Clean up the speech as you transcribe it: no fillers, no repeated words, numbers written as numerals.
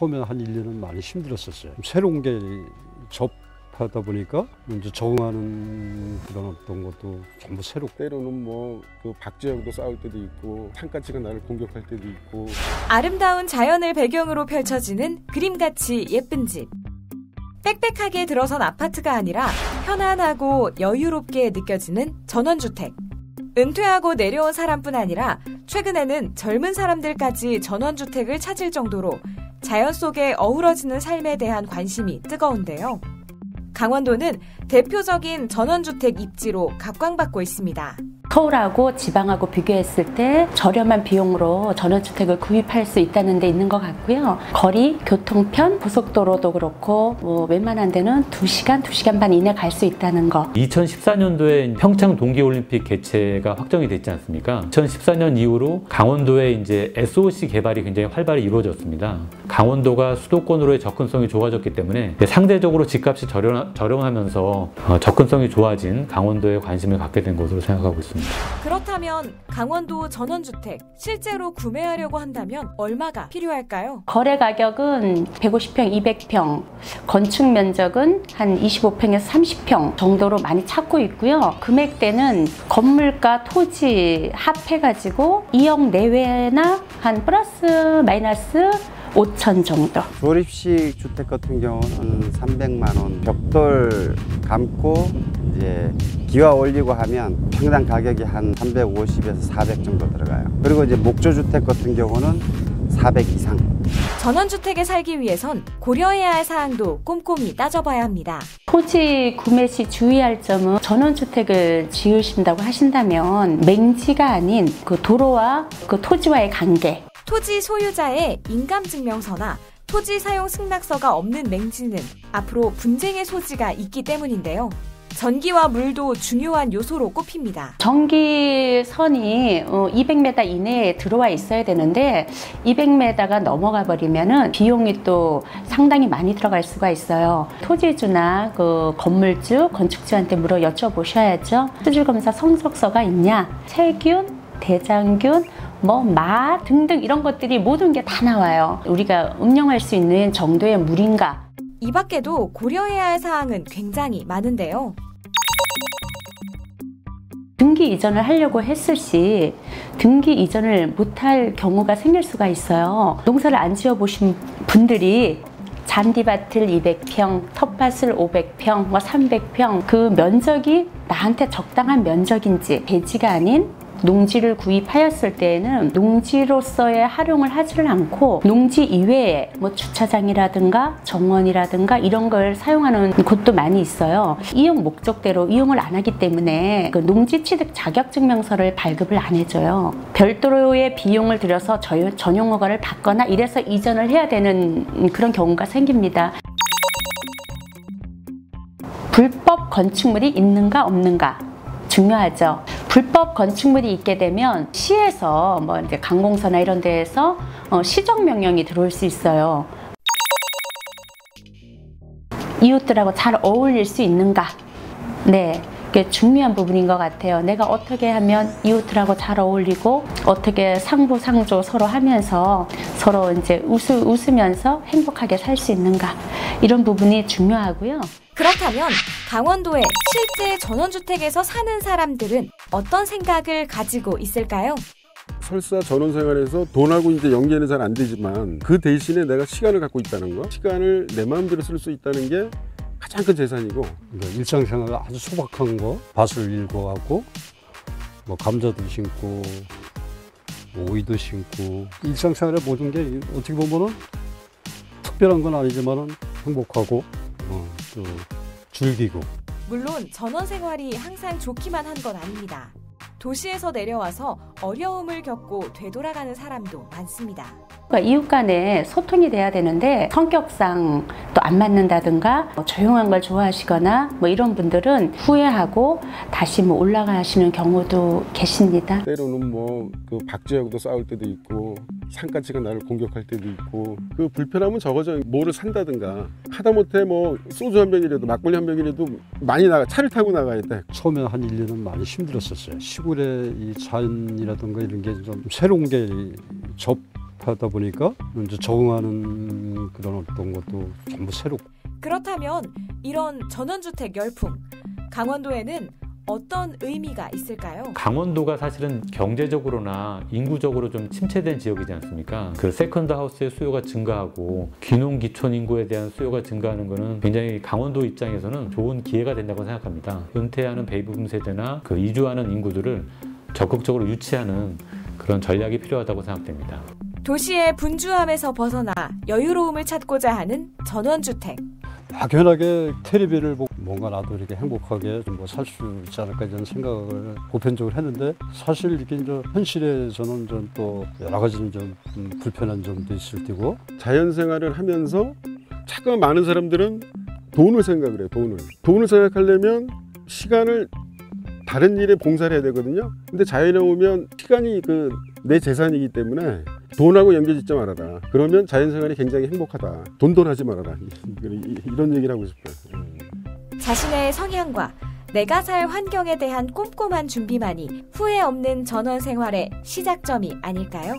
처음에 한 1년은 많이 힘들었었어요. 새로운 게 접하다 보니까 이제 적응하는 그런 어떤 것도 전부 새롭고, 때로는 뭐 그 박쥐하고도 싸울 때도 있고 산까치가 나를 공격할 때도 있고. 아름다운 자연을 배경으로 펼쳐지는 그림같이 예쁜 집. 빽빽하게 들어선 아파트가 아니라 편안하고 여유롭게 느껴지는 전원주택. 은퇴하고 내려온 사람뿐 아니라 최근에는 젊은 사람들까지 전원주택을 찾을 정도로 자연 속에 어우러지는 삶에 대한 관심이 뜨거운데요. 강원도는 대표적인 전원주택 입지로 각광받고 있습니다. 서울하고 지방하고 비교했을 때 저렴한 비용으로 전원주택을 구입할 수 있다는 데 있는 것 같고요. 거리, 교통편, 고속도로도 그렇고 웬만한 데는 2시간, 2시간 반 이내 갈 수 있다는 거. 2014년도에 평창 동계올림픽 개최가 확정이 됐지 않습니까? 2014년 이후로 강원도에 이제 SOC 개발이 굉장히 활발히 이루어졌습니다. 강원도가 수도권으로의 접근성이 좋아졌기 때문에 상대적으로 집값이 저렴하면서 접근성이 좋아진 강원도에 관심을 갖게 된 것으로 생각하고 있습니다. 그렇다면 강원도 전원주택 실제로 구매하려고 한다면 얼마가 필요할까요? 거래 가격은 150평, 200평, 건축 면적은 한 25평에서 30평 정도로 많이 찾고 있고요. 금액대는 건물가, 토지 합해가지고 2억 내외나 한 플러스 마이너스 5천 정도. 조립식 주택 같은 경우는 300만 원, 벽돌 감고 이제 기와 올리고 하면 평당 가격이 한 350에서 400 정도 들어가요. 그리고 이제 목조 주택 같은 경우는 400 이상. 전원주택에 살기 위해선 고려해야 할 사항도 꼼꼼히 따져봐야 합니다. 토지 구매 시 주의할 점은 전원주택을 지으신다고 하신다면 맹지가 아닌 그 도로와 그 토지와의 관계. 토지 소유자의 인감증명서나 토지 사용 승낙서가 없는 맹지는 앞으로 분쟁의 소지가 있기 때문인데요. 전기와 물도 중요한 요소로 꼽힙니다. 전기선이 200m 이내에 들어와 있어야 되는데 200m가 넘어가 버리면은 비용이 또 상당히 많이 들어갈 수가 있어요. 토지주나 그 건물주, 건축주한테 물어 여쭤보셔야죠. 수질검사 성적서가 있냐, 세균, 대장균, 마 등등 이런 것들이 모든 게 다 나와요. 우리가 음용할 수 있는 정도의 물인가. 이 밖에도 고려해야 할 사항은 굉장히 많은데요. 등기 이전을 하려고 했을 시 등기 이전을 못할 경우가 생길 수가 있어요. 농사를 안 지어보신 분들이 잔디밭을 200평, 텃밭을 500평, 300평 그 면적이 나한테 적당한 면적인지 대지가 아닌 농지를 구입하였을 때에는 농지로서의 활용을 하지를 않고 농지 이외에 주차장이라든가 정원이라든가 이런 걸 사용하는 곳도 많이 있어요. 이용 목적대로 이용을 안 하기 때문에 그 농지 취득 자격증명서를 발급을 안 해줘요. 별도로의 비용을 들여서 전용 허가를 받거나 이래서 이전을 해야 되는 그런 경우가 생깁니다. 불법 건축물이 있는가 없는가 중요하죠. 불법 건축물이 있게 되면 시에서 이제 관공서나 이런 데에서 시정 명령이 들어올 수 있어요. 이웃들하고 잘 어울릴 수 있는가? 네, 그게 중요한 부분인 것 같아요. 내가 어떻게 하면 이웃들하고 잘 어울리고 어떻게 상부상조 서로 하면서 서로 이제 웃으면서 행복하게 살 수 있는가? 이런 부분이 중요하고요. 그렇다면 강원도의 실제 전원주택에서 사는 사람들은 어떤 생각을 가지고 있을까요? 설사 전원생활에서 돈하고 이제 연계는 잘 안 되지만 그 대신에 내가 시간을 갖고 있다는 거, 시간을 내 마음대로 쓸 수 있다는 게 가장 큰 재산이고, 일상생활 아주 소박한 거, 밭을 일궈갖고 감자도 심고 오이도 심고 일상생활의 모든 게 어떻게 보면은 특별한 건 아니지만은 행복하고 또 즐기고. 물론 전원 생활이 항상 좋기만 한 건 아닙니다. 도시에서 내려와서 어려움을 겪고 되돌아가는 사람도 많습니다. 그러니까 이웃 간에 소통이 돼야 되는데 성격상 또 안 맞는다든가 조용한 걸 좋아하시거나 이런 분들은 후회하고 다시 올라가시는 경우도 계십니다. 때로는 그 박쥐하고도 싸울 때도 있고 산까치가 나를 공격할 때도 있고 그 불편함은 적어져. 뭐를 산다든가 하다못해 소주 한 병이라도 막걸리 한 병이라도 많이 차를 타고 나가야 돼. 처음에 한 1년은 많이 힘들었었어요. 시골의 이 자연이라든가 이런 게 좀 새로운 게 접하다 보니까 이제 적응하는 그런 어떤 것도 전부 새롭고. 그렇다면 이런 전원주택 열풍, 강원도에는 어떤 의미가 있을까요? 강원도가 사실은 경제적으로나 인구적으로 좀 침체된 지역이지 않습니까? 그 세컨드 하우스의 수요가 증가하고 귀농 기촌 인구에 대한 수요가 증가하는 것은 굉장히 강원도 입장에서는 좋은 기회가 된다고 생각합니다. 은퇴하는 베이비붐 세대나 그 이주하는 인구들을 적극적으로 유치하는 그런 전략이 필요하다고 생각됩니다. 도시의 분주함에서 벗어나 여유로움을 찾고자 하는 전원주택. 막연하게 텔레비를 보고 뭔가 나도 이렇게 행복하게 좀 뭐 살 수 있지 않을까 이런 생각을 보편적으로 했는데 사실 이게 이제 현실에서는 좀 또 여러 가지 좀 불편한 점도 있을 테고. 자연생활을 하면서 자꾸 많은 사람들은 돈을 생각을 해요. 돈을 생각하려면 시간을 다른 일에 봉사를 해야 되거든요. 근데 자연에 오면 시간이 내 재산이기 때문에 돈하고 연결짓지 말아라. 그러면 자연생활이 굉장히 행복하다. 돈하지 말아라. 이런 얘기를 하고 싶어요. 자신의 성향과 내가 살 환경에 대한 꼼꼼한 준비만이 후회 없는 전원 생활의 시작점이 아닐까요?